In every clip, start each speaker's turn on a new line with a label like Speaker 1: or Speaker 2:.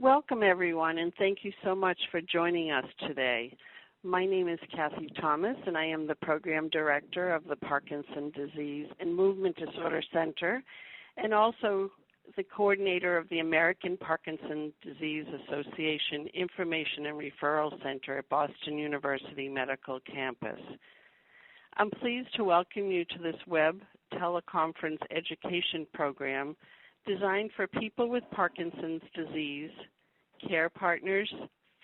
Speaker 1: Welcome, everyone, and thank you so much for joining us today. My name is Kathy Thomas, and I am the Program Director of the Parkinson Disease and Movement Disorder Center, and also the Coordinator of the American Parkinson Disease Association Information and Referral Center at Boston University Medical Campus. I'm pleased to welcome you to this web teleconference education program designed for people with Parkinson's disease, care partners,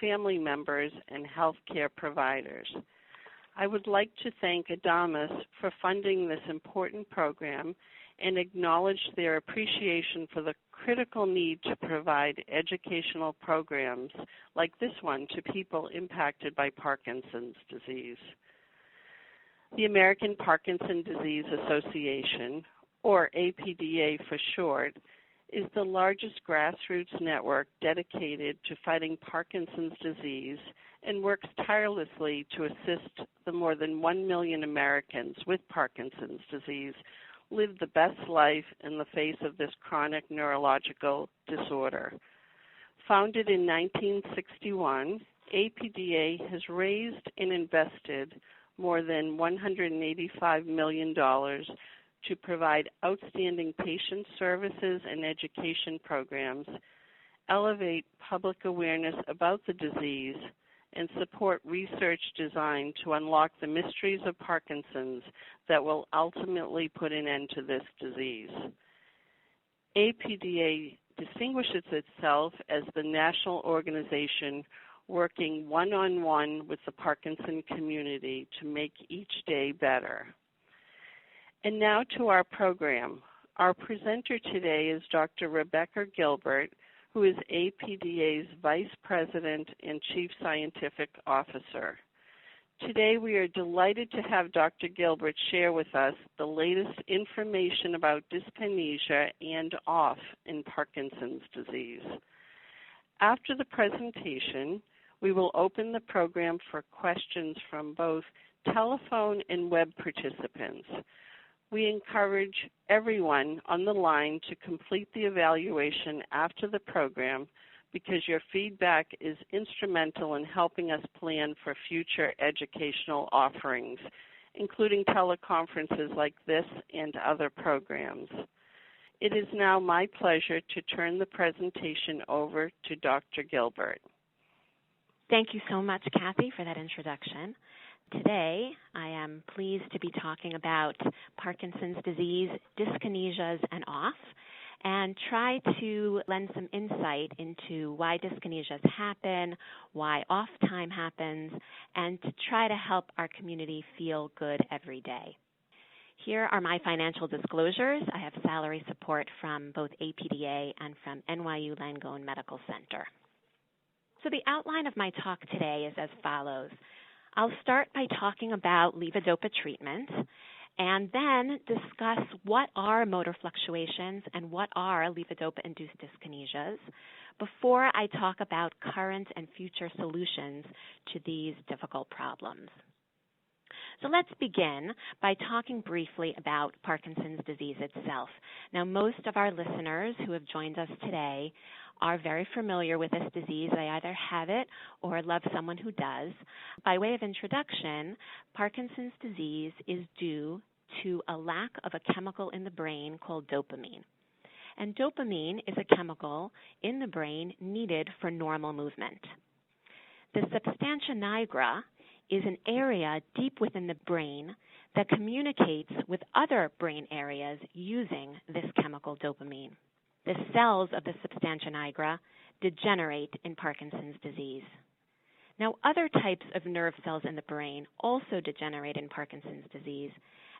Speaker 1: family members, and healthcare providers. I would like to thank Adamas for funding this important program and acknowledge their appreciation for the critical need to provide educational programs like this one to people impacted by Parkinson's disease. The American Parkinson Disease Association, or APDA for short, is the largest grassroots network dedicated to fighting Parkinson's disease and works tirelessly to assist the more than 1 million Americans with Parkinson's disease live the best life in the face of this chronic neurological disorder. Founded in 1961, APDA has raised and invested more than $185 million to provide outstanding patient services and education programs, elevate public awareness about the disease, and support research designed to unlock the mysteries of Parkinson's that will ultimately put an end to this disease. APDA distinguishes itself as the national organization working one-on-one with the Parkinson community to make each day better. And now to our program. Our presenter today is Dr. Rebecca Gilbert, who is APDA's Vice President and Chief Scientific Officer. Today we are delighted to have Dr. Gilbert share with us the latest information about dyskinesia and OFF in Parkinson's disease. After the presentation, we will open the program for questions from both telephone and web participants. We encourage everyone on the line to complete the evaluation after the program because your feedback is instrumental in helping us plan for future educational offerings, including teleconferences like this and other programs. It is now my pleasure to turn the presentation over to Dr. Gilbert.
Speaker 2: Thank you so much, Kathy, for that introduction. Today, I am pleased to be talking about Parkinson's disease, dyskinesias, and OFF, and try to lend some insight into why dyskinesias happen, why OFF time happens, and to try to help our community feel good every day. Here are my financial disclosures. I have salary support from both APDA and from NYU Langone Medical Center. So the outline of my talk today is as follows. I'll start by talking about levodopa treatment and then discuss what are motor fluctuations and what are levodopa-induced dyskinesias before I talk about current and future solutions to these difficult problems. So let's begin by talking briefly about Parkinson's disease itself. Now, most of our listeners who have joined us today are very familiar with this disease. They either have it or love someone who does. By way of introduction, Parkinson's disease is due to a lack of a chemical in the brain called dopamine. And dopamine is a chemical in the brain needed for normal movement. The substantia nigra is an area deep within the brain that communicates with other brain areas using this chemical dopamine. The cells of the substantia nigra degenerate in Parkinson's disease. Now, other types of nerve cells in the brain also degenerate in Parkinson's disease,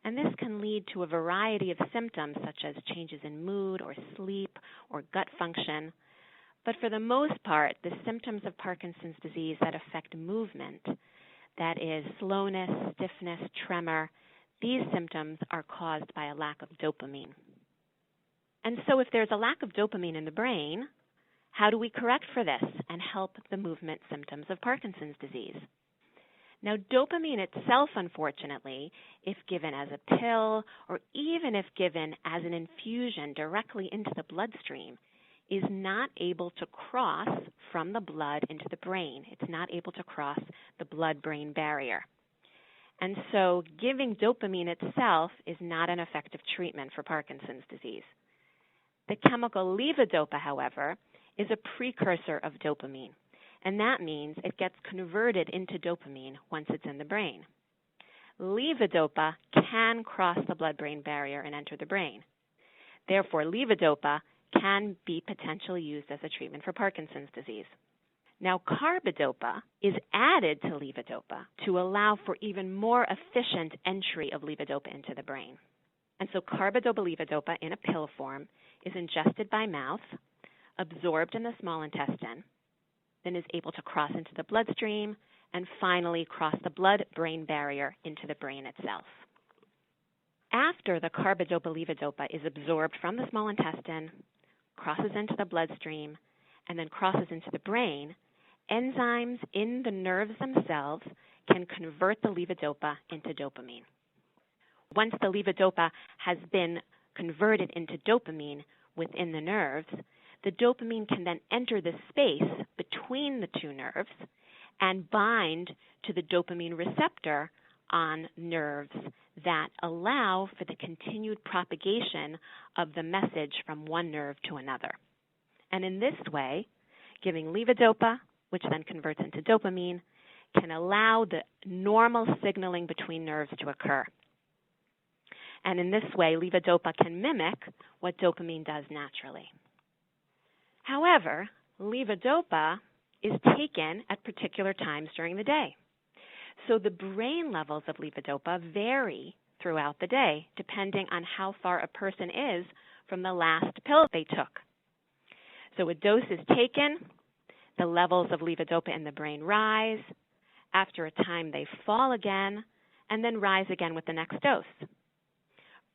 Speaker 2: and this can lead to a variety of symptoms such as changes in mood or sleep or gut function. But for the most part, the symptoms of Parkinson's disease that affect movement, that is slowness, stiffness, tremor, these symptoms are caused by a lack of dopamine. And so if there's a lack of dopamine in the brain, how do we correct for this and help the movement symptoms of Parkinson's disease? Now, dopamine itself, unfortunately, if given as a pill or even if given as an infusion directly into the bloodstream, is not able to cross from the blood into the brain. It's not able to cross the blood-brain barrier. And so giving dopamine itself is not an effective treatment for Parkinson's disease. The chemical levodopa, however, is a precursor of dopamine, and that means it gets converted into dopamine once it's in the brain. Levodopa can cross the blood-brain barrier and enter the brain. Therefore, levodopa can be potentially used as a treatment for Parkinson's disease. Now, carbidopa is added to levodopa to allow for even more efficient entry of levodopa into the brain. And so carbidopa-levodopa in a pill form is ingested by mouth, absorbed in the small intestine, then is able to cross into the bloodstream, and finally cross the blood-brain barrier into the brain itself. After the carbidopa-levodopa is absorbed from the small intestine, crosses into the bloodstream, and then crosses into the brain, enzymes in the nerves themselves can convert the levodopa into dopamine. Once the levodopa has been converted into dopamine within the nerves, the dopamine can then enter the space between the two nerves and bind to the dopamine receptor on nerves that allow for the continued propagation of the message from one nerve to another. And in this way, giving levodopa, which then converts into dopamine, can allow the normal signaling between nerves to occur. And in this way, levodopa can mimic what dopamine does naturally. However, levodopa is taken at particular times during the day. So the brain levels of levodopa vary throughout the day, depending on how far a person is from the last pill they took. So a dose is taken, the levels of levodopa in the brain rise. After a time, they fall again, and then rise again with the next dose.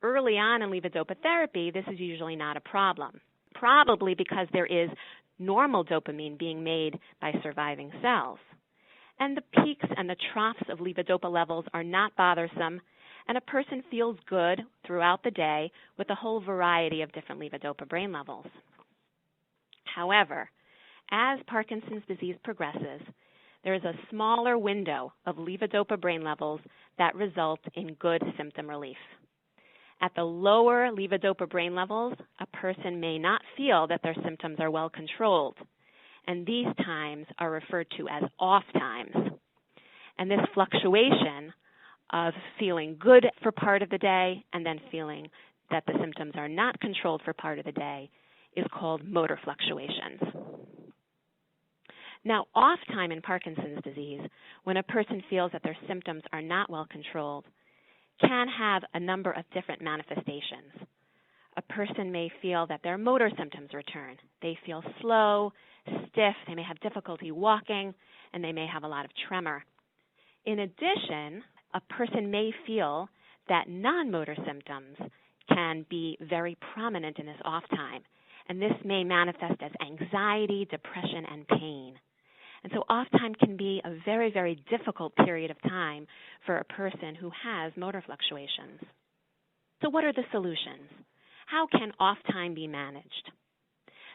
Speaker 2: Early on in levodopa therapy, this is usually not a problem, probably because there is normal dopamine being made by surviving cells. And the peaks and the troughs of levodopa levels are not bothersome, and a person feels good throughout the day with a whole variety of different levodopa brain levels. However, as Parkinson's disease progresses, there is a smaller window of levodopa brain levels that result in good symptom relief. At the lower levodopa brain levels, a person may not feel that their symptoms are well controlled, and these times are referred to as off times. And this fluctuation of feeling good for part of the day and then feeling that the symptoms are not controlled for part of the day is called motor fluctuations. Now, off time in Parkinson's disease, when a person feels that their symptoms are not well controlled, can have a number of different manifestations. A person may feel that their motor symptoms return. They feel slow, stiff, they may have difficulty walking, and they may have a lot of tremor. In addition, a person may feel that non-motor symptoms can be very prominent in this off time, and this may manifest as anxiety, depression, and pain. And so off time can be a very, very difficult period of time for a person who has motor fluctuations. So what are the solutions? How can off time be managed?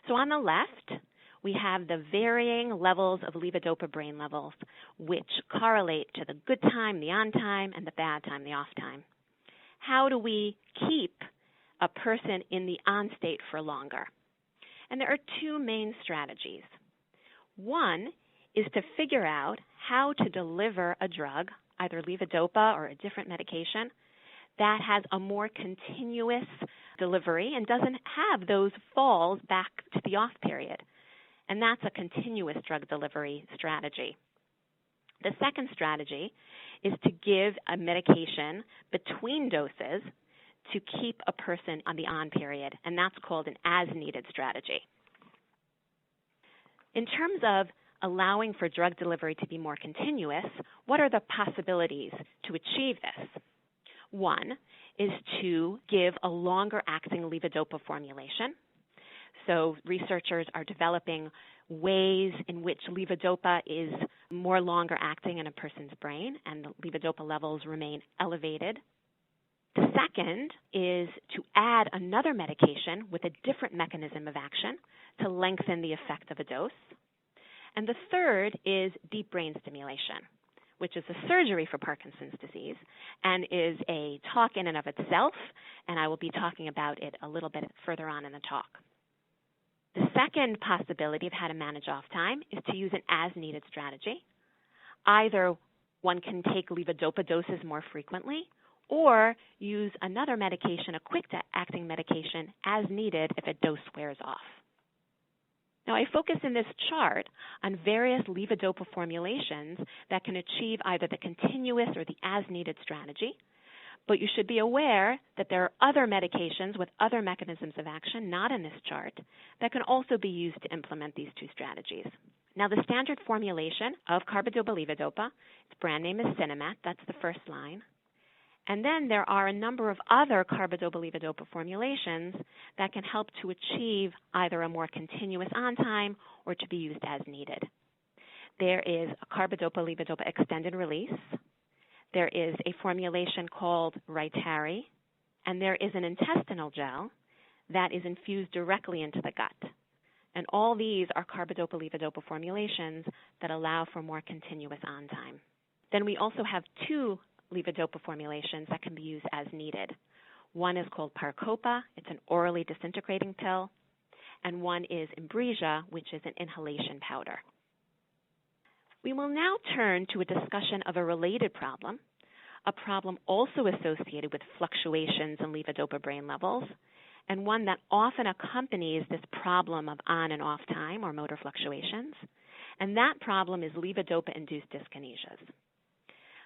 Speaker 2: So on the left, we have the varying levels of levodopa brain levels, which correlate to the good time, the on time, and the bad time, the off time. How do we keep a person in the on state for longer? And there are two main strategies. One is to figure out how to deliver a drug, either levodopa or a different medication, that has a more continuous delivery and doesn't have those falls back to the off period. And that's a continuous drug delivery strategy. The second strategy is to give a medication between doses to keep a person on the on period, and that's called an as-needed strategy. In terms of allowing for drug delivery to be more continuous, what are the possibilities to achieve this? One is to give a longer-acting levodopa formulation. So researchers are developing ways in which levodopa is more longer-acting in a person's brain, and the levodopa levels remain elevated. The second is to add another medication with a different mechanism of action to lengthen the effect of a dose. And the third is deep brain stimulation, which is a surgery for Parkinson's disease and is a talk in and of itself, and I will be talking about it a little bit further on in the talk. The second possibility of how to manage off time is to use an as-needed strategy. Either one can take levodopa doses more frequently or use another medication, a quick-acting medication, as needed if a dose wears off. Now, I focus in this chart on various levodopa formulations that can achieve either the continuous or the as-needed strategy, but you should be aware that there are other medications with other mechanisms of action, not in this chart, that can also be used to implement these two strategies. Now, the standard formulation of carbidopa-levodopa, its brand name is Sinemet, that's the first line. And then there are a number of other carbidopa-levodopa formulations that can help to achieve either a more continuous on-time or to be used as needed. There is a carbidopa-levodopa extended release. There is a formulation called Rytary, and there is an intestinal gel that is infused directly into the gut. And all these are carbidopa-levodopa formulations that allow for more continuous on-time. Then we also have two levodopa formulations that can be used as needed. One is called Parcopa. It's an orally disintegrating pill. And one is Imbresia, which is an inhalation powder. We will now turn to a discussion of a related problem, a problem also associated with fluctuations in levodopa brain levels, and one that often accompanies this problem of on and off time or motor fluctuations. And that problem is levodopa-induced dyskinesias.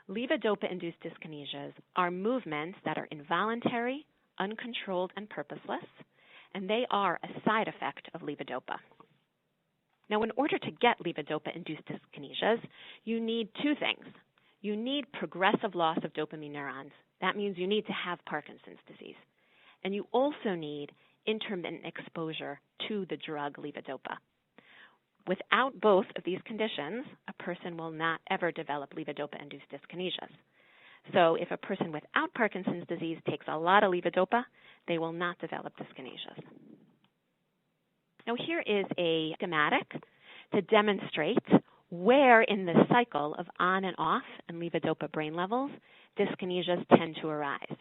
Speaker 2: Levodopa-induced dyskinesias are movements that are involuntary, uncontrolled, and purposeless, and they are a side effect of levodopa. Now, in order to get levodopa-induced dyskinesias, you need two things. You need progressive loss of dopamine neurons. That means you need to have Parkinson's disease. And you also need intermittent exposure to the drug levodopa. Without both of these conditions, a person will not ever develop levodopa-induced dyskinesias. So if a person without Parkinson's disease takes a lot of levodopa, they will not develop dyskinesias. Now here is a schematic to demonstrate where in the cycle of on and off and levodopa brain levels dyskinesias tend to arise.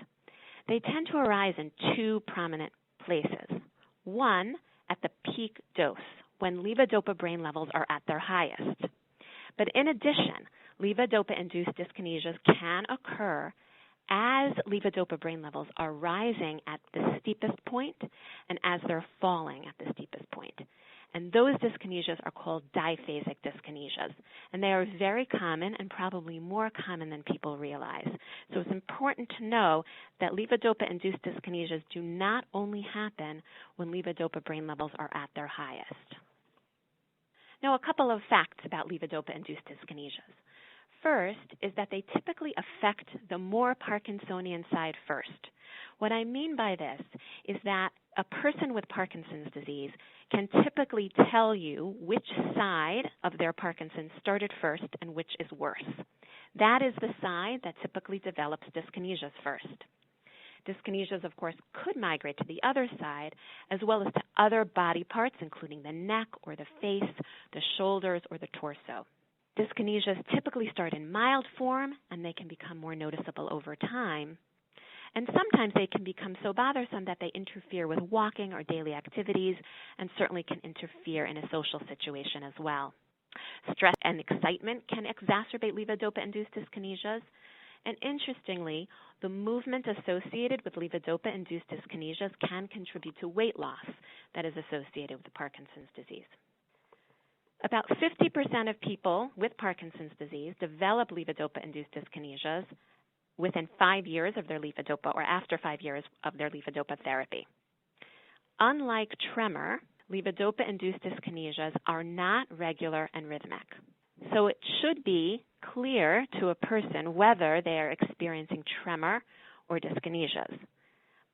Speaker 2: They tend to arise in two prominent places. One, at the peak dose, when levodopa brain levels are at their highest. But in addition, levodopa-induced dyskinesias can occur as levodopa brain levels are rising at the steepest point and as they're falling at the steepest point. And those dyskinesias are called diphasic dyskinesias. And they are very common and probably more common than people realize. So it's important to know that levodopa-induced dyskinesias do not only happen when levodopa brain levels are at their highest. Now, a couple of facts about levodopa-induced dyskinesias. First is that they typically affect the more Parkinsonian side first. What I mean by this is that a person with Parkinson's disease can typically tell you which side of their Parkinson's started first and which is worse. That is the side that typically develops dyskinesias first. Dyskinesias, of course, could migrate to the other side, as well as to other body parts, including the neck or the face, the shoulders, or the torso. Dyskinesias typically start in mild form, and they can become more noticeable over time. And sometimes they can become so bothersome that they interfere with walking or daily activities, and certainly can interfere in a social situation as well. Stress and excitement can exacerbate levodopa-induced dyskinesias. And interestingly, the movement associated with levodopa-induced dyskinesias can contribute to weight loss that is associated with Parkinson's disease. About 50% of people with Parkinson's disease develop levodopa-induced dyskinesias within 5 years of their levodopa or after 5 years of their levodopa therapy. Unlike tremor, levodopa-induced dyskinesias are not regular and rhythmic. So it should be clear to a person whether they are experiencing tremor or dyskinesias.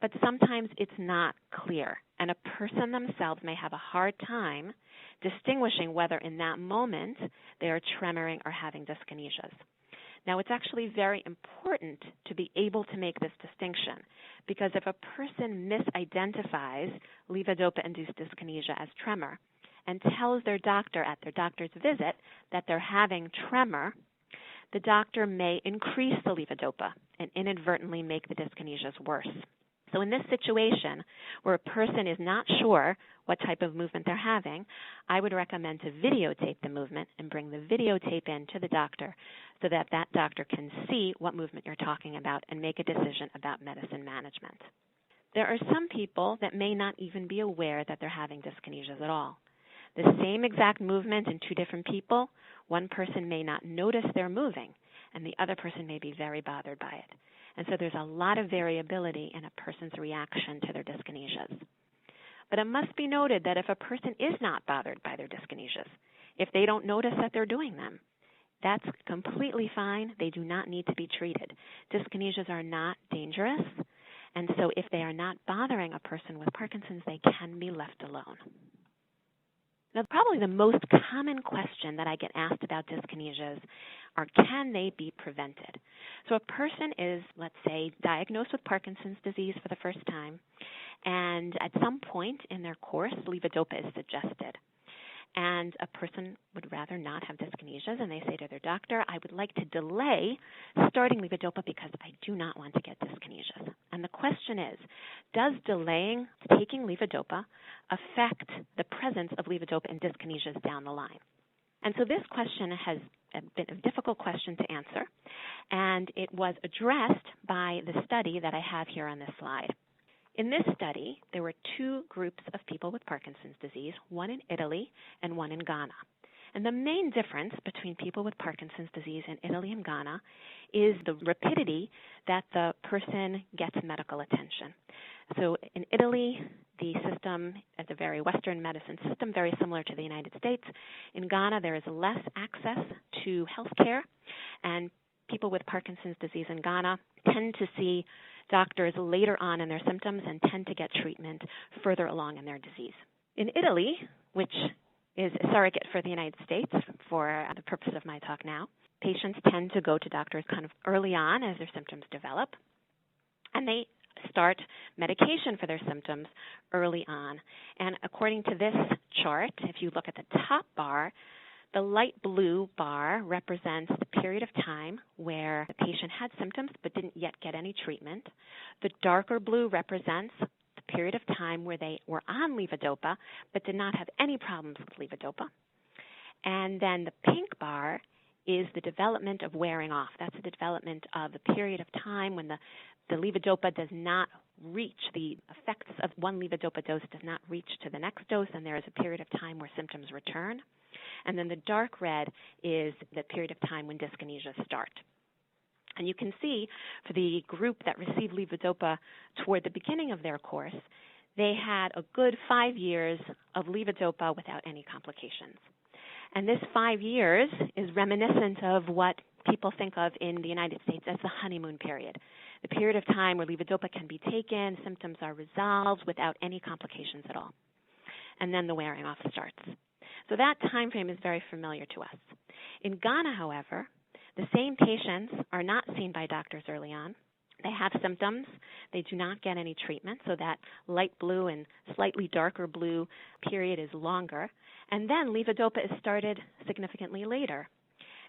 Speaker 2: But sometimes it's not clear, and a person themselves may have a hard time distinguishing whether in that moment they are tremoring or having dyskinesias. Now, it's actually very important to be able to make this distinction, because if a person misidentifies levodopa-induced dyskinesia as tremor and tells their doctor at their doctor's visit that they're having tremor, the doctor may increase the levodopa and inadvertently make the dyskinesias worse. So in this situation, where a person is not sure what type of movement they're having, I would recommend to videotape the movement and bring the videotape in to the doctor so that that doctor can see what movement you're talking about and make a decision about medicine management. There are some people that may not even be aware that they're having dyskinesias at all. The same exact movement in two different people, one person may not notice they're moving, and the other person may be very bothered by it. And so there's a lot of variability in a person's reaction to their dyskinesias. But it must be noted that if a person is not bothered by their dyskinesias, if they don't notice that they're doing them, that's completely fine. They do not need to be treated. Dyskinesias are not dangerous, and so if they are not bothering a person with Parkinson's, they can be left alone. Now, probably the most common question that I get asked about dyskinesias are, can they be prevented? So a person is, let's say, diagnosed with Parkinson's disease for the first time, and at some point in their course, levodopa is suggested. And a person would rather not have dyskinesias, and they say to their doctor, I would like to delay starting levodopa because I do not want to get dyskinesias. And the question is, does delaying taking levodopa affect the presence of levodopa in dyskinesias down the line? And so this question has been a difficult question to answer, and it was addressed by the study that I have here on this slide. In this study, there were two groups of people with Parkinson's disease, one in Italy and one in Ghana. And the main difference between people with Parkinson's disease in Italy and Ghana is the rapidity that the person gets medical attention. So in Italy, the system is a very Western medicine system, very similar to the United States. In Ghana, there is less access to health care, and people with Parkinson's disease in Ghana tend to see doctors later on in their symptoms and tend to get treatment further along in their disease. In Italy, which is a surrogate for the United States for the purpose of my talk now, patients tend to go to doctors kind of early on as their symptoms develop, and they start medication for their symptoms early on. And according to this chart, if you look at the top bar, the light blue bar represents the period of time where the patient had symptoms but didn't yet get any treatment. The darker blue represents the period of time where they were on levodopa but did not have any problems with levodopa. And then the pink bar is the development of wearing off. That's the development of the period of time when the levodopa does not reach, the effects of one levodopa dose does not reach to the next dose, and there is a period of time where symptoms return. And then the dark red is the period of time when dyskinesias start. And you can see for the group that received levodopa toward the beginning of their course, they had a good 5 years of levodopa without any complications. And this 5 years is reminiscent of what people think of in the United States as the honeymoon period, the period of time where levodopa can be taken, symptoms are resolved without any complications at all. And then the wearing off starts. So that time frame is very familiar to us. In Ghana, however, the same patients are not seen by doctors early on. They have symptoms. They do not get any treatment, so that light blue and slightly darker blue period is longer. And then levodopa is started significantly later.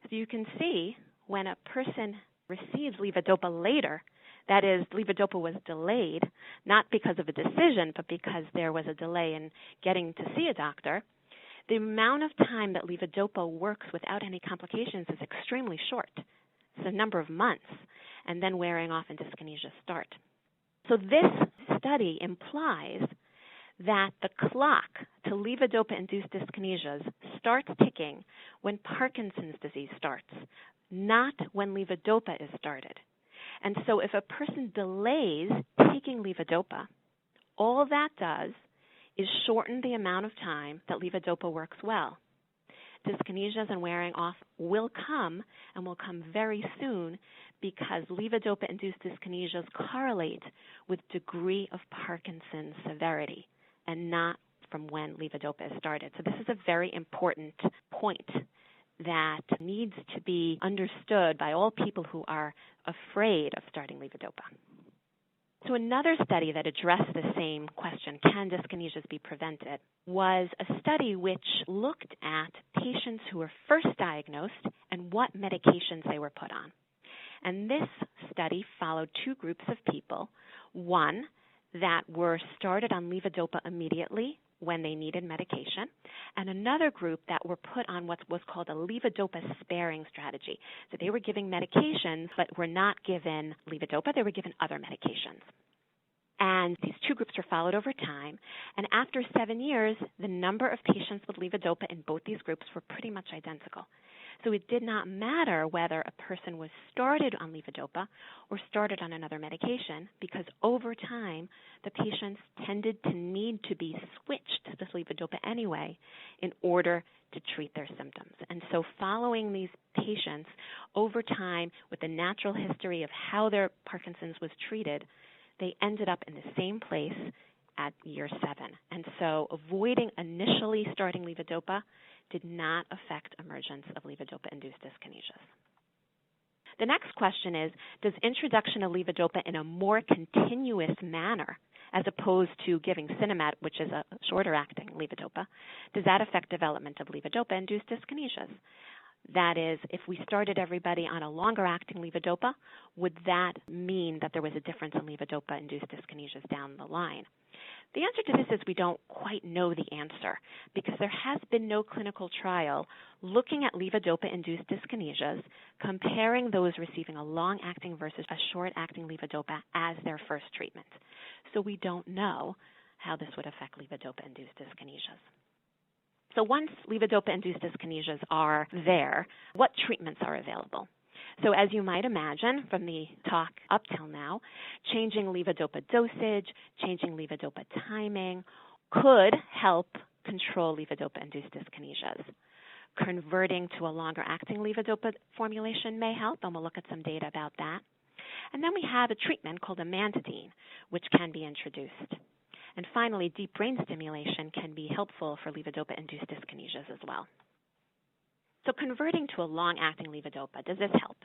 Speaker 2: As you can see, when a person receives levodopa later, that is, levodopa was delayed, not because of a decision, but because there was a delay in getting to see a doctor, the amount of time that levodopa works without any complications is extremely short. It's a number of months, and then wearing off and dyskinesia start. So this study implies that the clock to levodopa-induced dyskinesias starts ticking when Parkinson's disease starts, not when levodopa is started. And so if a person delays taking levodopa, all that does is shorten the amount of time that levodopa works well. Dyskinesias and wearing off will come, and will come very soon, because levodopa-induced dyskinesias correlate with degree of Parkinson's severity and not from when levodopa is started. So this is a very important point that needs to be understood by all people who are afraid of starting levodopa. So another study that addressed the same question, can dyskinesias be prevented, was a study which looked at patients who were first diagnosed and what medications they were put on. And this study followed two groups of people, one that were started on levodopa immediately when they needed medication, and another group that were put on what was called a levodopa sparing strategy. So they were giving medications but were not given levodopa, they were given other medications. And these two groups were followed over time, and after 7 years, the number of patients with levodopa in both these groups were pretty much identical. So it did not matter whether a person was started on levodopa or started on another medication, because over time, the patients tended to need to be switched to levodopa anyway in order to treat their symptoms. And so following these patients over time with the natural history of how their Parkinson's was treated, they ended up in the same place at year 7. And so avoiding initially starting levodopa did not affect emergence of levodopa-induced dyskinesias. The next question is, does introduction of levodopa in a more continuous manner, as opposed to giving Sinemet, which is a shorter-acting levodopa, does that affect development of levodopa-induced dyskinesias? That is, if we started everybody on a longer-acting levodopa, would that mean that there was a difference in levodopa-induced dyskinesias down the line? The answer to this is we don't quite know the answer, because there has been no clinical trial looking at levodopa-induced dyskinesias, comparing those receiving a long-acting versus a short-acting levodopa as their first treatment. So we don't know how this would affect levodopa-induced dyskinesias. So once levodopa-induced dyskinesias are there, what treatments are available? So as you might imagine from the talk up till now, changing levodopa dosage, changing levodopa timing could help control levodopa-induced dyskinesias. Converting to a longer-acting levodopa formulation may help, and we'll look at some data about that. And then we have a treatment called amantadine, which can be introduced. And finally, deep brain stimulation can be helpful for levodopa-induced dyskinesias as well. So converting to a long-acting levodopa, does this help?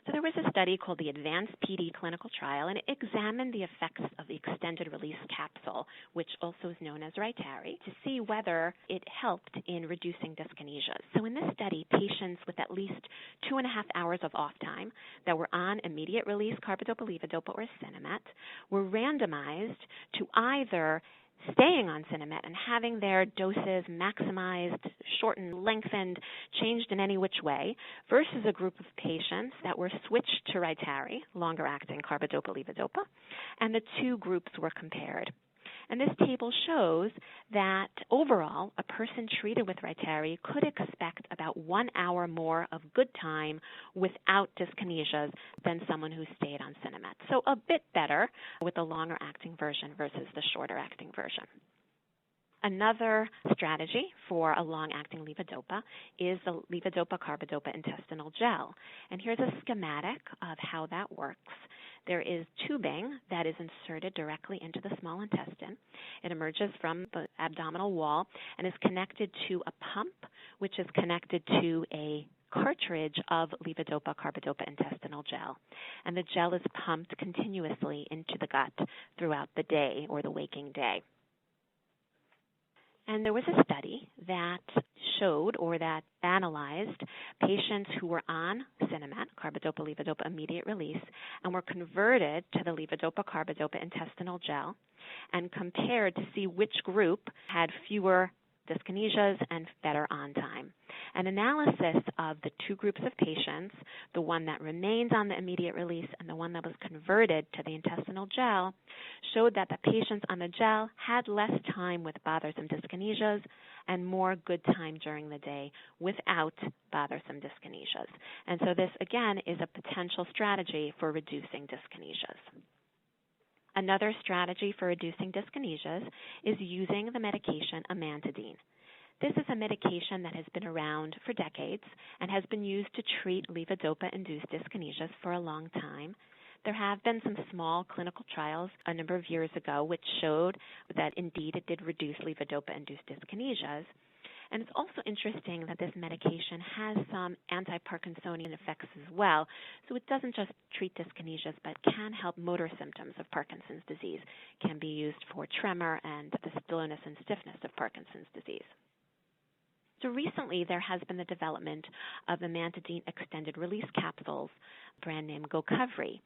Speaker 2: So there was a study called the Advanced PD Clinical Trial, and it examined the effects of the extended-release capsule, which also is known as Rytary, to see whether it helped in reducing dyskinesias. So in this study, patients with at least 2.5 hours of off time that were on immediate-release carbidopa, levodopa, or Sinemet were randomized to either staying on Sinemet and having their doses maximized, shortened, lengthened, changed in any which way, versus a group of patients that were switched to Rytary, longer-acting carbidopa, levodopa, and the two groups were compared. And this table shows that overall, a person treated with Rytary could expect about 1 hour more of good time without dyskinesias than someone who stayed on Sinemet. So a bit better with the longer-acting version versus the shorter-acting version. Another strategy for a long-acting levodopa is the levodopa-carbidopa intestinal gel. And here's a schematic of how that works. There is tubing that is inserted directly into the small intestine. It emerges from the abdominal wall and is connected to a pump, which is connected to a cartridge of levodopa-carbidopa intestinal gel. And the gel is pumped continuously into the gut throughout the day or the waking day. And there was a study that showed or that analyzed patients who were on Sinemet, carbidopa, levodopa, immediate release, and were converted to the levodopa-carbidopa intestinal gel and compared to see which group had fewer dyskinesias and better on time. An analysis of the two groups of patients, the one that remained on the immediate release and the one that was converted to the intestinal gel, showed that the patients on the gel had less time with bothersome dyskinesias and more good time during the day without bothersome dyskinesias. And so this, again, is a potential strategy for reducing dyskinesias. Another strategy for reducing dyskinesias is using the medication amantadine. This is a medication that has been around for decades and has been used to treat levodopa-induced dyskinesias for a long time. There have been some small clinical trials a number of years ago which showed that indeed it did reduce levodopa-induced dyskinesias. And it's also interesting that this medication has some anti-Parkinsonian effects as well. So it doesn't just treat dyskinesias, but can help motor symptoms of Parkinson's disease. It can be used for tremor and the slowness and stiffness of Parkinson's disease. So recently, there has been the development of amantadine extended-release capsules, brand name GoCovery.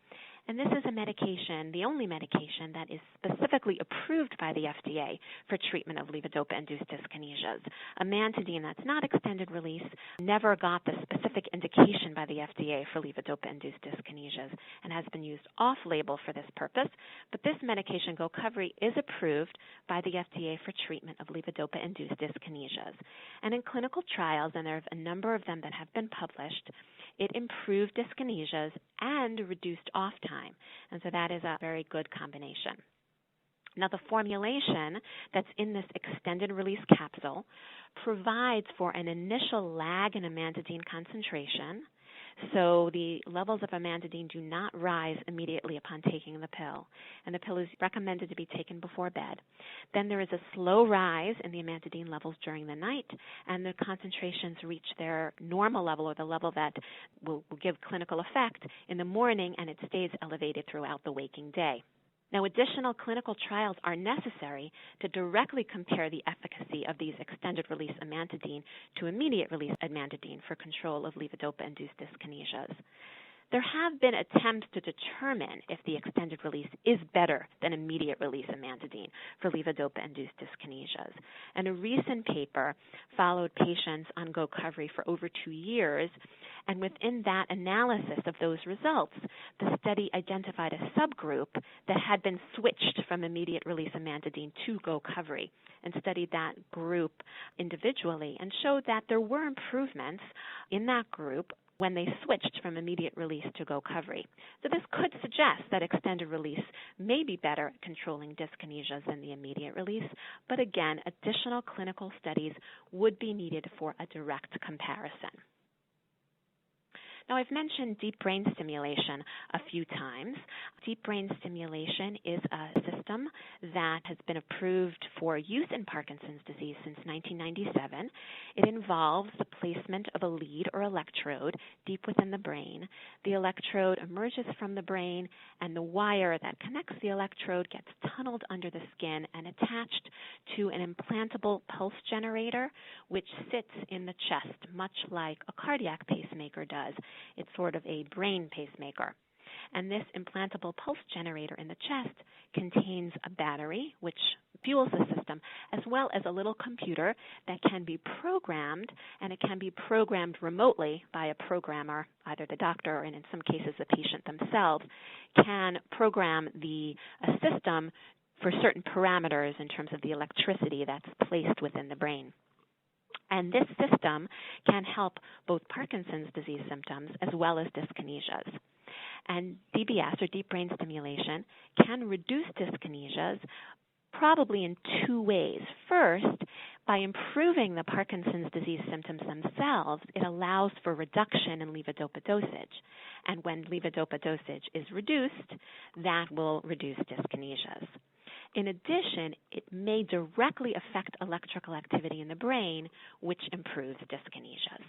Speaker 2: And this is a medication, the only medication that is specifically approved by the FDA for treatment of levodopa-induced dyskinesias. Amantadine that's not extended release never got the specific indication by the FDA for levodopa-induced dyskinesias and has been used off-label for this purpose. But this medication, GoCovery, is approved by the FDA for treatment of levodopa-induced dyskinesias. And in clinical trials, and there are a number of them that have been published, it improved dyskinesias and reduced off time. And so that is a very good combination. Now, the formulation that's in this extended release capsule provides for an initial lag in amantadine concentration. So the levels of amantadine do not rise immediately upon taking the pill, and the pill is recommended to be taken before bed. Then there is a slow rise in the amantadine levels during the night, and the concentrations reach their normal level, or the level that will give clinical effect in the morning, and it stays elevated throughout the waking day. Now, additional clinical trials are necessary to directly compare the efficacy of these extended-release amantadine to immediate-release amantadine for control of levodopa-induced dyskinesias. There have been attempts to determine if the extended release is better than immediate release amantadine for levodopa-induced dyskinesias. And a recent paper followed patients on GoCovery for over 2 years, and within that analysis of those results, the study identified a subgroup that had been switched from immediate release amantadine to GoCovery and studied that group individually and showed that there were improvements in that group when they switched from immediate release to GoCovery. So this could suggest that extended release may be better at controlling dyskinesias than the immediate release, but again, additional clinical studies would be needed for a direct comparison. Now, I've mentioned deep brain stimulation a few times. Deep brain stimulation is a system that has been approved for use in Parkinson's disease since 1997. It involves the placement of a lead or electrode deep within the brain. The electrode emerges from the brain, and the wire that connects the electrode gets tunneled under the skin and attached to an implantable pulse generator, which sits in the chest, much like a cardiac pacemaker does. It's sort of a brain pacemaker. And this implantable pulse generator in the chest contains a battery, which fuels the system, as well as a little computer that can be programmed, and it can be programmed remotely by a programmer, either the doctor or in some cases the patient themselves, can program the system for certain parameters in terms of the electricity that's placed within the brain. And this system can help both Parkinson's disease symptoms as well as dyskinesias. And DBS, or deep brain stimulation, can reduce dyskinesias probably in 2 ways. First, by improving the Parkinson's disease symptoms themselves, it allows for reduction in levodopa dosage. And when levodopa dosage is reduced, that will reduce dyskinesias. In addition, it may directly affect electrical activity in the brain, which improves dyskinesias.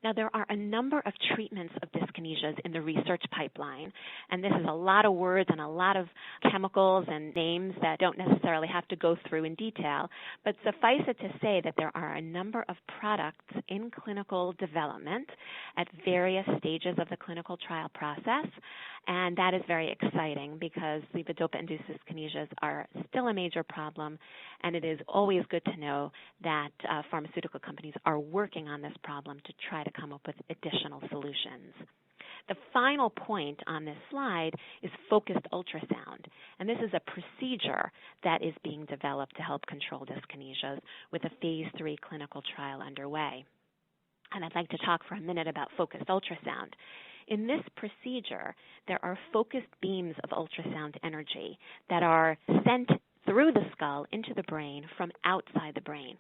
Speaker 2: Now, there are a number of treatments of dyskinesias in the research pipeline, and this is a lot of words and a lot of chemicals and names that don't necessarily have to go through in detail, but suffice it to say that there are a number of products in clinical development at various stages of the clinical trial process, and that is very exciting because levodopa-induced dyskinesias are still a major problem, and it is always good to know that pharmaceutical companies are working on this problem to try to come up with additional solutions. The final point on this slide is focused ultrasound, and this is a procedure that is being developed to help control dyskinesias with a phase 3 clinical trial underway. And I'd like to talk for a minute about focused ultrasound. In this procedure, there are focused beams of ultrasound energy that are sent through the skull into the brain from outside the brain.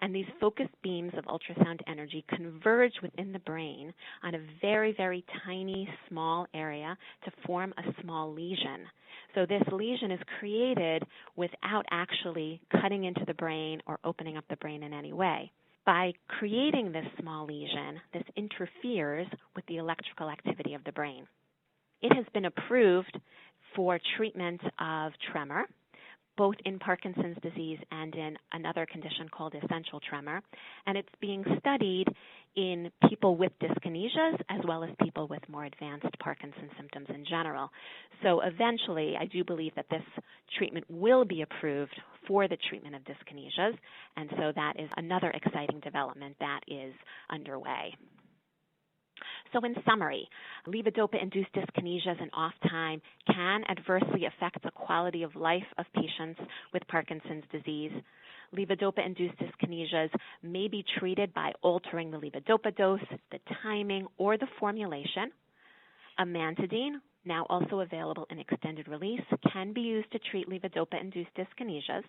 Speaker 2: And these focused beams of ultrasound energy converge within the brain on a very, very tiny, small area to form a small lesion. So this lesion is created without actually cutting into the brain or opening up the brain in any way. By creating this small lesion, this interferes with the electrical activity of the brain. It has been approved for treatment of tremor, both in Parkinson's disease and in another condition called essential tremor, and it's being studied in people with dyskinesias as well as people with more advanced Parkinson's symptoms in general. So eventually, I do believe that this treatment will be approved for the treatment of dyskinesias, and so that is another exciting development that is underway. So in summary, levodopa-induced dyskinesias and off time can adversely affect the quality of life of patients with Parkinson's disease. Levodopa-induced dyskinesias may be treated by altering the levodopa dose, the timing, or the formulation. Amantadine, now also available in extended release, can be used to treat levodopa-induced dyskinesias.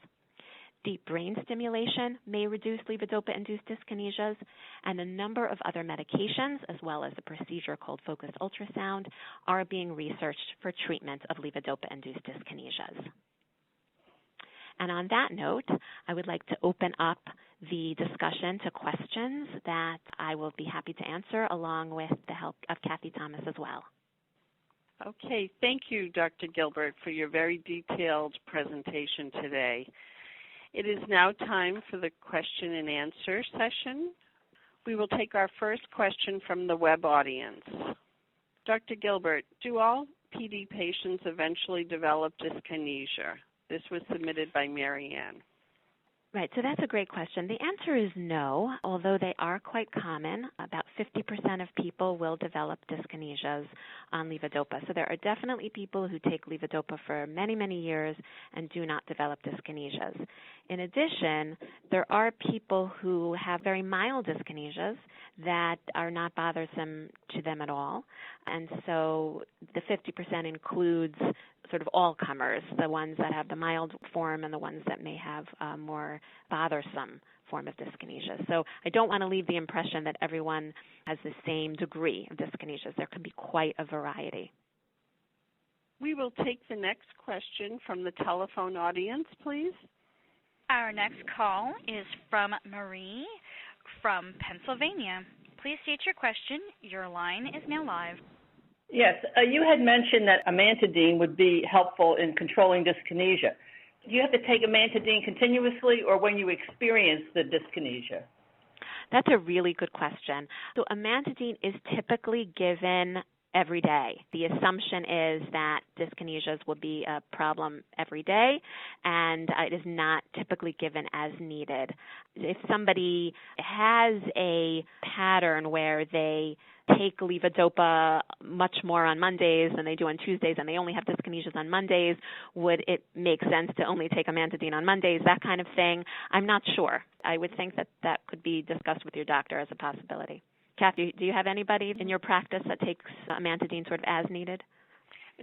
Speaker 2: Deep brain stimulation may reduce levodopa-induced dyskinesias, and a number of other medications, as well as a procedure called focused ultrasound, are being researched for treatment of levodopa-induced dyskinesias. And on that note, I would like to open up the discussion to questions that I will be happy to answer, along with the help of Kathy Thomas as well.
Speaker 1: Okay, thank you, Dr. Gilbert, for your very detailed presentation today. It is now time for the question and answer session. We will take our first question from the web audience. Dr. Gilbert, do all PD patients eventually develop dyskinesia? This was submitted by Mary Ann.
Speaker 2: Right, so that's a great question. The answer is no, although they are quite common. About 50% of people will develop dyskinesias on levodopa. So there are definitely people who take levodopa for many, many years and do not develop dyskinesias. In addition, there are people who have very mild dyskinesias that are not bothersome to them at all. And so the 50% includes sort of all comers, the ones that have the mild form and the ones that may have a more bothersome form of dyskinesia. So I don't want to leave the impression that everyone has the same degree of dyskinesias. There can be quite a variety.
Speaker 1: We will take the next question from the telephone audience, please.
Speaker 3: Our next call is from Marie from Pennsylvania. Please state your question. Your line is now live.
Speaker 4: Yes, you had mentioned that amantadine would be helpful in controlling dyskinesia. Do you have to take amantadine continuously or when you experience the dyskinesia?
Speaker 2: That's a really good question. So amantadine is typically given every day. The assumption is that dyskinesias will be a problem every day, and it is not typically given as needed. If somebody has a pattern where they take levodopa much more on Mondays than they do on Tuesdays, and they only have dyskinesias on Mondays, would it make sense to only take amantadine on Mondays, that kind of thing? I'm not sure. I would think that that could be discussed with your doctor as a possibility. Kathy, do you have anybody in your practice that takes amantadine sort of as needed?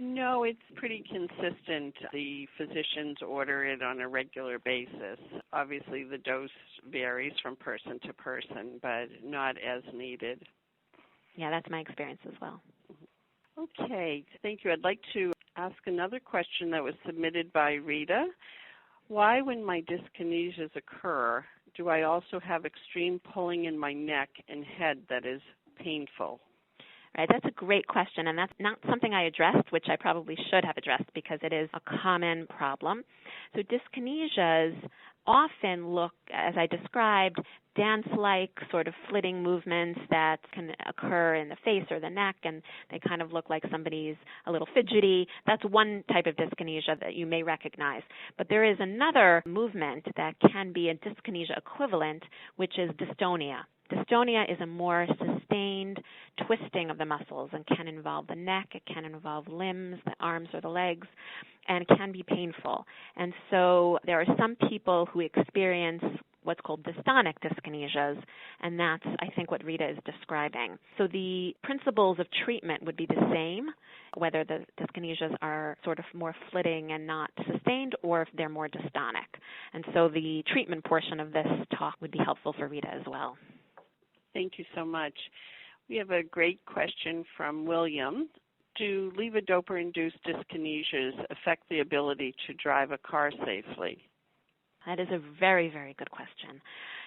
Speaker 1: No, it's pretty consistent. The physicians order it on a regular basis. Obviously, the dose varies from person to person, but not as needed.
Speaker 2: Yeah, that's my experience as well.
Speaker 1: Okay, thank you. I'd like to ask another question that was submitted by Rita. Why, when my dyskinesias occur, do I also have extreme pulling in my neck and head that is painful?
Speaker 2: Right, that's a great question, and that's not something I addressed, which I probably should have addressed because it is a common problem. So dyskinesias often look, as I described, dance-like sort of flitting movements that can occur in the face or the neck, and they kind of look like somebody's a little fidgety. That's one type of dyskinesia that you may recognize. But there is another movement that can be a dyskinesia equivalent, which is dystonia. Dystonia is a more sustained twisting of the muscles and can involve the neck, it can involve limbs, the arms or the legs, and it can be painful. And so there are some people who experience what's called dystonic dyskinesias, and that's, I think, what Rita is describing. So the principles of treatment would be the same, whether the dyskinesias are sort of more flitting and not sustained, or if they're more dystonic. And so the treatment portion of this talk would be helpful for Rita as well.
Speaker 1: Thank you so much. We have a great question from William. Do levodopa-induced dyskinesias affect the ability to drive a car safely?
Speaker 2: That is a very, very good question.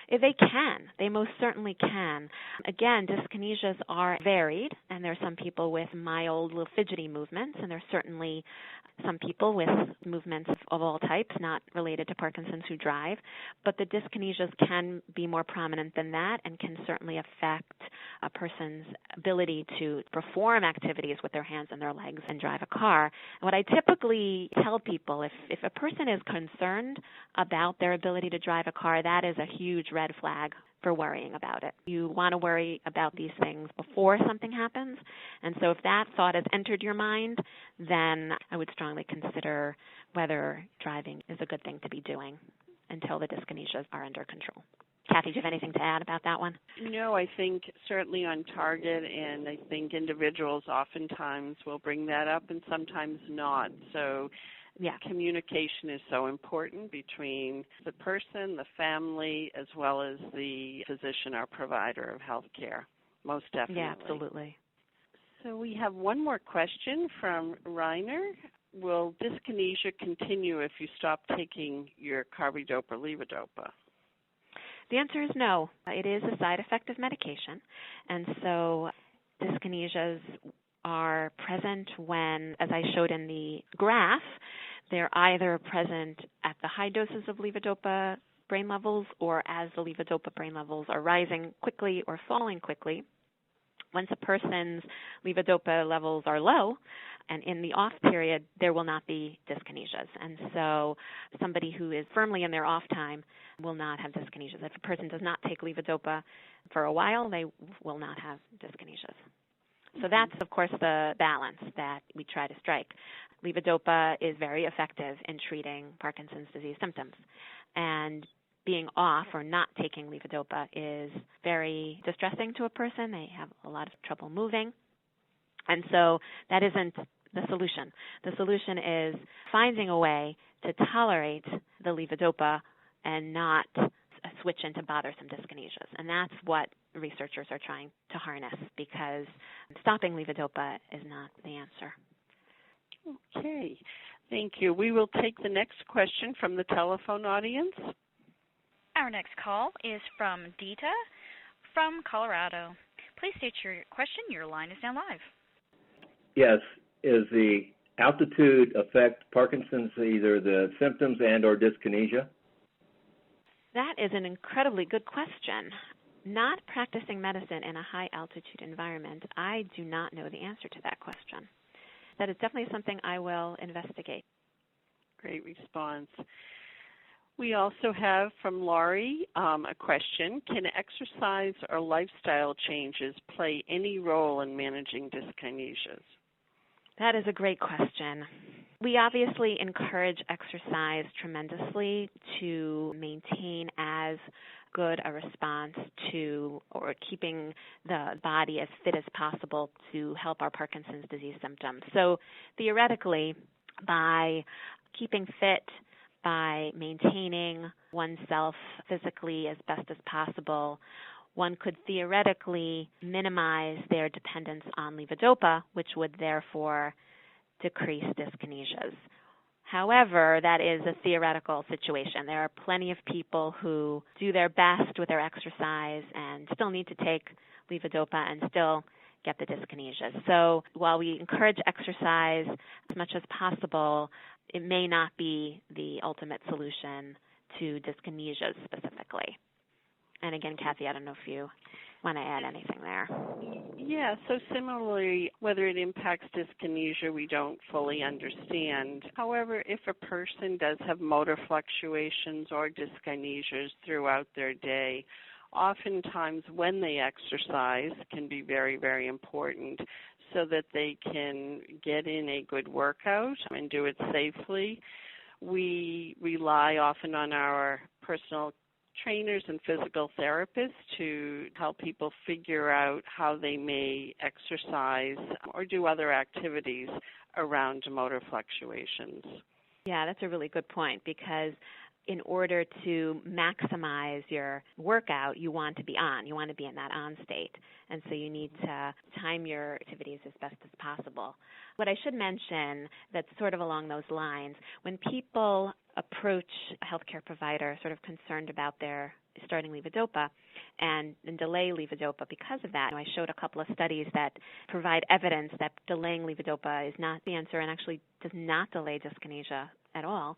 Speaker 2: They can. They most certainly can. Again, dyskinesias are varied, and there are some people with mild, little fidgety movements, and there are certainly some people with movements of all types, not related to Parkinson's, who drive. But the dyskinesias can be more prominent than that and can certainly affect a person's ability to perform activities with their hands and their legs and drive a car. And what I typically tell people, if a person is concerned about their ability to drive a car, that is a huge red flag for worrying about it. You want to worry about these things before something happens. And so if that thought has entered your mind, then I would strongly consider whether driving is a good thing to be doing until the dyskinesias are under control. Kathy, do you have anything to add about that one?
Speaker 1: No, I think certainly on target, and I think individuals oftentimes will bring that up and sometimes not. So yeah, communication is so important between the person, the family, as well as the physician or provider of health care, most definitely.
Speaker 2: Yeah, absolutely.
Speaker 1: So we have one more question from Reiner. Will dyskinesia continue if you stop taking your carbidopa or levodopa?
Speaker 2: The answer is no. It is a side effect of medication, and so dyskinesias are present when, as I showed in the graph, they're either present at the high doses of levodopa brain levels or as the levodopa brain levels are rising quickly or falling quickly. Once a person's levodopa levels are low and in the off period, there will not be dyskinesias. And so somebody who is firmly in their off time will not have dyskinesias. If a person does not take levodopa for a while, they will not have dyskinesias. So that's, of course, the balance that we try to strike. Levodopa is very effective in treating Parkinson's disease symptoms. And being off or not taking levodopa is very distressing to a person. They have a lot of trouble moving. And so that isn't the solution. The solution is finding a way to tolerate the levodopa and not switch into bothersome dyskinesias. And that's what researchers are trying to harness, because stopping levodopa is not the answer.
Speaker 1: Okay. Thank you. We will take the next question from the telephone audience.
Speaker 3: Our next call is from Dita from Colorado. Please state your question. Your line is now live.
Speaker 5: Yes. Is the altitude affect Parkinson's, either the symptoms and or dyskinesia?
Speaker 2: That is an incredibly good question. Not practicing medicine in a high-altitude environment, I do not know the answer to that question. That is definitely something I will investigate.
Speaker 1: Great response. We also have from Laurie a question. Can exercise or lifestyle changes play any role in managing dyskinesias?
Speaker 2: That is a great question. We obviously encourage exercise tremendously to maintain as good a response to or keeping the body as fit as possible to help our Parkinson's disease symptoms. So theoretically, by keeping fit, by maintaining oneself physically as best as possible, one could theoretically minimize their dependence on levodopa, which would therefore decrease dyskinesias. However, that is a theoretical situation. There are plenty of people who do their best with their exercise and still need to take levodopa and still get the dyskinesias. So while we encourage exercise as much as possible, it may not be the ultimate solution to dyskinesias specifically. And again, Kathy, I don't know if you want to add anything there.
Speaker 1: Yeah, so similarly, whether it impacts dyskinesia, we don't fully understand. However, if a person does have motor fluctuations or dyskinesias throughout their day, oftentimes when they exercise can be very, very important so that they can get in a good workout and do it safely. We rely often on our personal trainers and physical therapists to help people figure out how they may exercise or do other activities around motor fluctuations.
Speaker 2: Yeah, that's a really good point, because in order to maximize your workout, you want to be on. You want to be in that on state. And so you need to time your activities as best as possible. What I should mention that's sort of along those lines, when people approach a healthcare provider sort of concerned about their starting levodopa and delay levodopa because of that, I showed a couple of studies that provide evidence that delaying levodopa is not the answer and actually does not delay dyskinesia at all.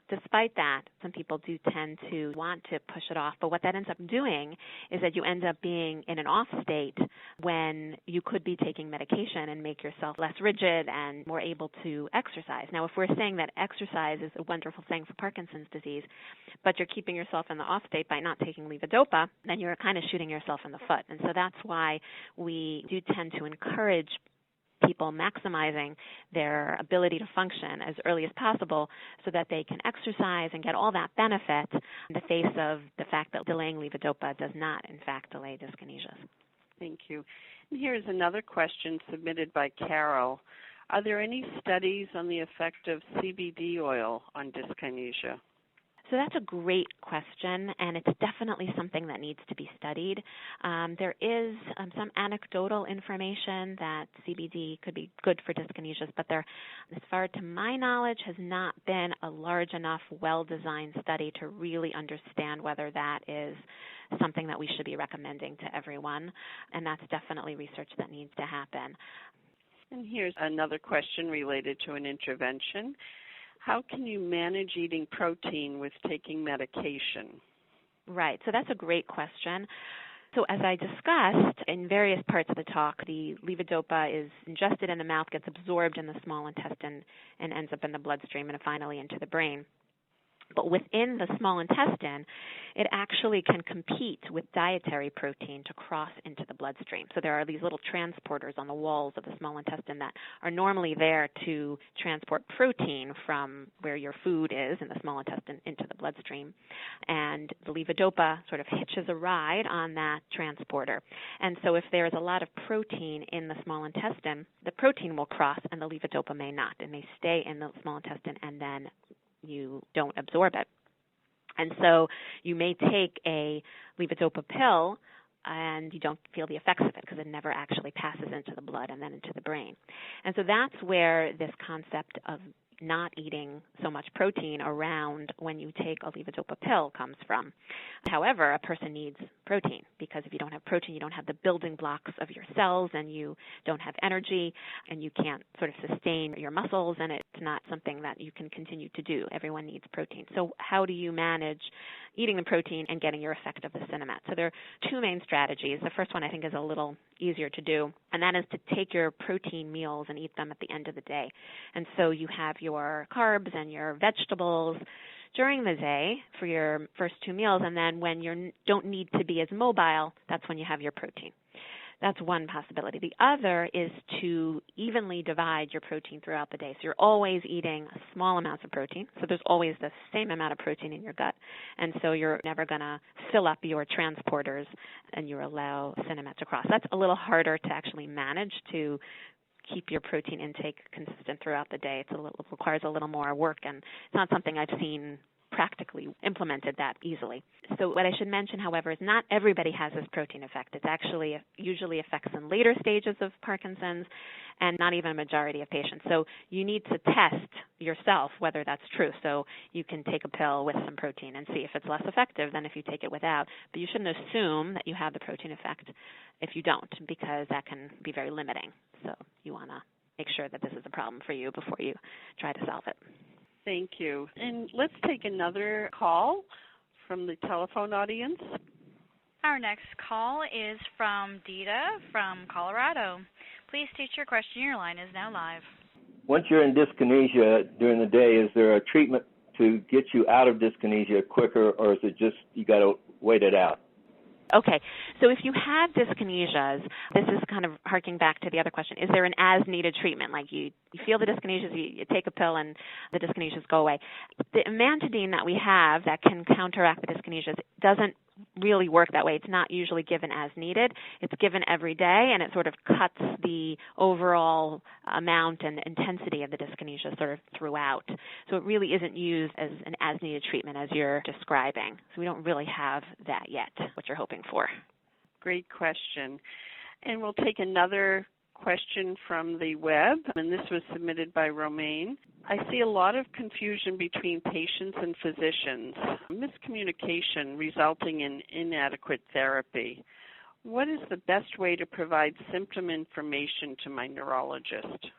Speaker 2: Despite that, some people do tend to want to push it off, but what that ends up doing is that you end up being in an off state when you could be taking medication and make yourself less rigid and more able to exercise. Now, if we're saying that exercise is a wonderful thing for Parkinson's disease, but you're keeping yourself in the off state by not taking levodopa, then you're kind of shooting yourself in the foot. And so that's why we do tend to encourage people maximizing their ability to function as early as possible so that they can exercise and get all that benefit in the face of the fact that delaying levodopa does not, in fact, delay dyskinesia.
Speaker 1: Thank you. And here's another question submitted by Carol. Are there any studies on the effect of CBD oil on dyskinesia?
Speaker 2: So that's a great question, and it's definitely something that needs to be studied. There is some anecdotal information that CBD could be good for dyskinesias, but there, as far to my knowledge, has not been a large enough, well-designed study to really understand whether that is something that we should be recommending to everyone, and that's definitely research that needs to happen.
Speaker 1: And here's another question related to an intervention. How can you manage eating protein with taking medication?
Speaker 2: Right, so that's a great question. So as I discussed in various parts of the talk, the levodopa is ingested in the mouth, gets absorbed in the small intestine, and ends up in the bloodstream and finally into the brain. But within the small intestine, it actually can compete with dietary protein to cross into the bloodstream. So there are these little transporters on the walls of the small intestine that are normally there to transport protein from where your food is in the small intestine into the bloodstream. And the levodopa sort of hitches a ride on that transporter. And so if there is a lot of protein in the small intestine, the protein will cross and the levodopa may not. It may stay in the small intestine and then you don't absorb it. And so you may take a levodopa pill and you don't feel the effects of it because it never actually passes into the blood and then into the brain. And so that's where this concept of not eating so much protein around when you take a levodopa pill comes from. However, a person needs protein because if you don't have protein, you don't have the building blocks of your cells and you don't have energy and you can't sort of sustain your muscles, and it's not something that you can continue to do. Everyone needs protein. So how do you manage eating the protein and getting your effect of the Cinemat? So there are two main strategies. The first one I think is a little easier to do, and that is to take your protein meals and eat them at the end of the day. And so you have your carbs and your vegetables during the day for your first two meals, and then when you don't need to be as mobile, that's when you have your protein. That's one possibility. The other is to evenly divide your protein throughout the day. So you're always eating small amounts of protein. So there's always the same amount of protein in your gut. And so you're never going to fill up your transporters and you allow Cinemat to cross. That's a little harder to actually manage to keep your protein intake consistent throughout the day. It requires a little more work, and it's not something I've seen practically implemented that easily. So what I should mention, however, is not everybody has this protein effect. It's actually usually affects in later stages of Parkinson's and not even a majority of patients. So you need to test yourself whether that's true. So you can take a pill with some protein and see if it's less effective than if you take it without. But you shouldn't assume that you have the protein effect if you don't, because that can be very limiting. So you want to make sure that this is a problem for you before you try to solve it.
Speaker 1: Thank you. And let's take another call from the telephone audience.
Speaker 3: Our next call is from Dita from Colorado. Please state your question. Your line is now live.
Speaker 5: Once you're in dyskinesia during the day, is there a treatment to get you out of dyskinesia quicker, or is it just you got to wait it out?
Speaker 2: Okay, so if you have dyskinesias, this is kind of harking back to the other question. Is there an as-needed treatment? Like you feel the dyskinesias, you take a pill and the dyskinesias go away. The amantadine that we have that can counteract the dyskinesias doesn't really work that way. It's not usually given as needed. It's given every day, and it sort of cuts the overall amount and intensity of the dyskinesia sort of throughout. So it really isn't used as an as-needed treatment as you're describing. So we don't really have that yet, what you're hoping for.
Speaker 1: Great question. And we'll take another question from the web, and this was submitted by Romaine. I see a lot of confusion between patients and physicians, miscommunication resulting in inadequate therapy. What is the best way to provide symptom information to my neurologist?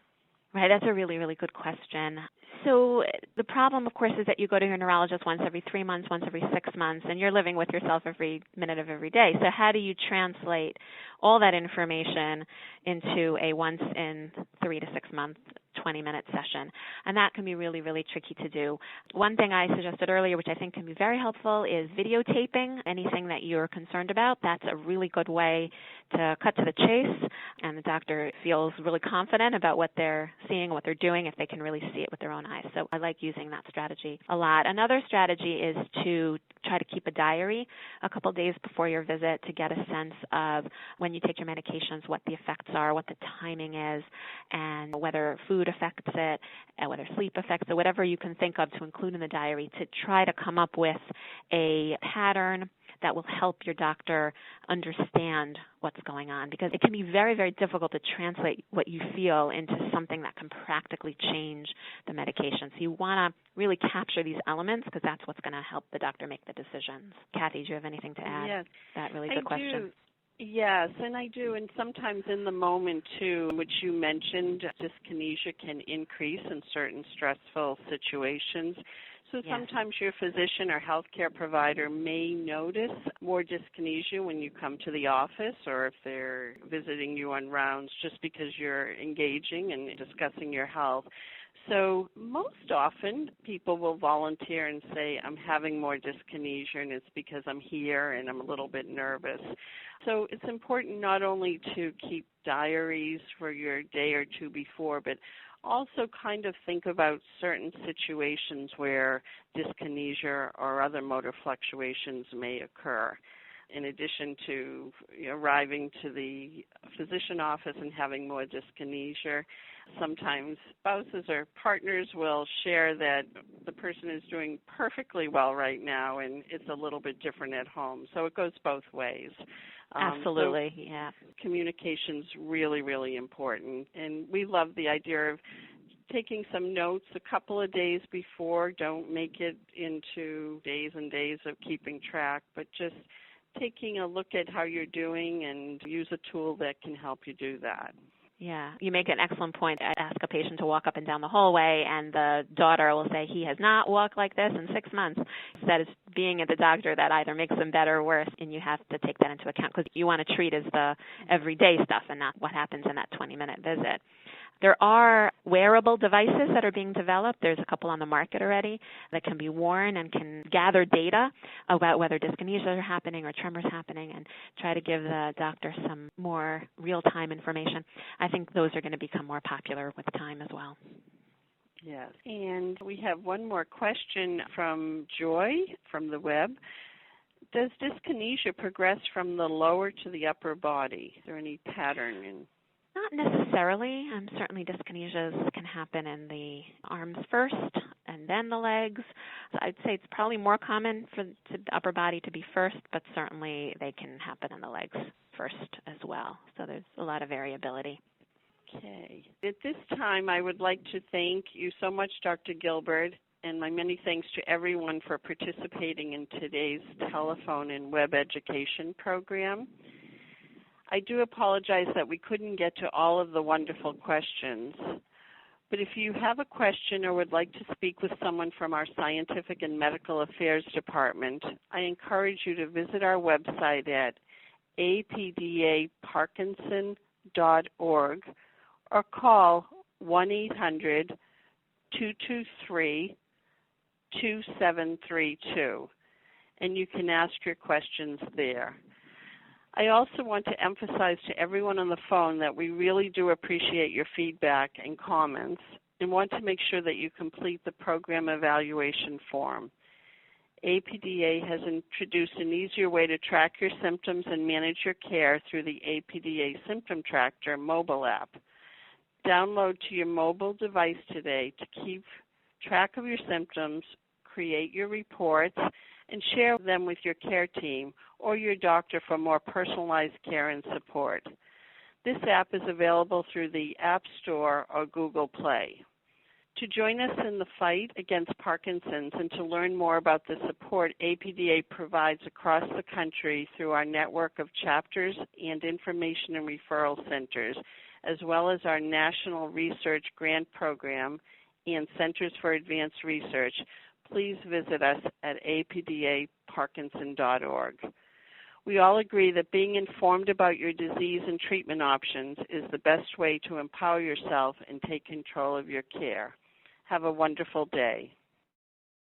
Speaker 2: Right, that's a really, really good question. So the problem, of course, is that you go to your neurologist once every 3 months, once every 6 months, and you're living with yourself every minute of every day. So how do you translate all that information into a once in 3 to 6 month 20-minute session? And that can be really, really tricky to do. One thing I suggested earlier, which I think can be very helpful, is videotaping anything that you're concerned about. That's a really good way to cut to the chase, and the doctor feels really confident about what they're seeing, what they're doing, if they can really see it with their own eyes. So I like using that strategy a lot. Another strategy is to try to keep a diary a couple days before your visit to get a sense of when you take your medications, what the effects are, what the timing is, and whether food affects it, and whether sleep affects it, whatever you can think of to include in the diary to try to come up with a pattern that will help your doctor understand what's going on, because it can be very, very difficult to translate what you feel into something that can practically change the medication. So you want to really capture these elements because that's what's going to help the doctor make the decisions. Kathy, do you have anything to add?
Speaker 1: Yes,
Speaker 2: that really good question.
Speaker 1: Yes, and I do, and sometimes in the moment, too, which you mentioned, dyskinesia can increase in certain stressful situations. So sometimes your physician or healthcare provider may notice more dyskinesia when you come to the office or if they're visiting you on rounds just because you're engaging and discussing your health. So most often people will volunteer and say, I'm having more dyskinesia and it's because I'm here and I'm a little bit nervous. So it's important not only to keep diaries for your day or two before, but also kind of think about certain situations where dyskinesia or other motor fluctuations may occur. In addition to arriving to the physician office and having more dyskinesia, sometimes spouses or partners will share that the person is doing perfectly well right now and it's a little bit different at home. So it goes both ways.
Speaker 2: Absolutely,
Speaker 1: so
Speaker 2: yeah.
Speaker 1: Communication's really, really important. And we love the idea of taking some notes a couple of days before. Don't make it into days and days of keeping track, but just taking a look at how you're doing and use a tool that can help you do that.
Speaker 2: Yeah, you make an excellent point. I ask a patient to walk up and down the hallway, and the daughter will say, he has not walked like this in 6 months. So that is being at the doctor that either makes them better or worse, and you have to take that into account because you want to treat as the everyday stuff and not what happens in that 20-minute visit. There are wearable devices that are being developed. There's a couple on the market already that can be worn and can gather data about whether dyskinesias are happening or tremors happening and try to give the doctor some more real-time information. I think those are going to become more popular with time as well.
Speaker 1: Yes. And we have one more question from Joy from the web. Does dyskinesia progress from the lower to the upper body? Is there any pattern in?
Speaker 2: Not necessarily. Certainly dyskinesias can happen in the arms first and then the legs. So I'd say it's probably more common for the upper body to be first, but certainly they can happen in the legs first as well. So there's a lot of variability.
Speaker 1: Okay. At this time, I would like to thank you so much, Dr. Gilbert, and my many thanks to everyone for participating in today's telephone and web education program. I do apologize that we couldn't get to all of the wonderful questions, but if you have a question or would like to speak with someone from our Scientific and Medical Affairs Department, I encourage you to visit our website at apdaparkinson.org or call 1-800-223-2732, and you can ask your questions there. I also want to emphasize to everyone on the phone that we really do appreciate your feedback and comments and want to make sure that you complete the program evaluation form. APDA has introduced an easier way to track your symptoms and manage your care through the APDA Symptom Tracker mobile app. Download to your mobile device today to keep track of your symptoms, create your reports, and share them with your care team or your doctor for more personalized care and support. This app is available through the App Store or Google Play. To join us in the fight against Parkinson's and to learn more about the support APDA provides across the country through our network of chapters and information and referral centers, as well as our National Research Grant Program and Centers for Advanced Research, please visit us at apdaparkinson.org. We all agree that being informed about your disease and treatment options is the best way to empower yourself and take control of your care. Have a wonderful day.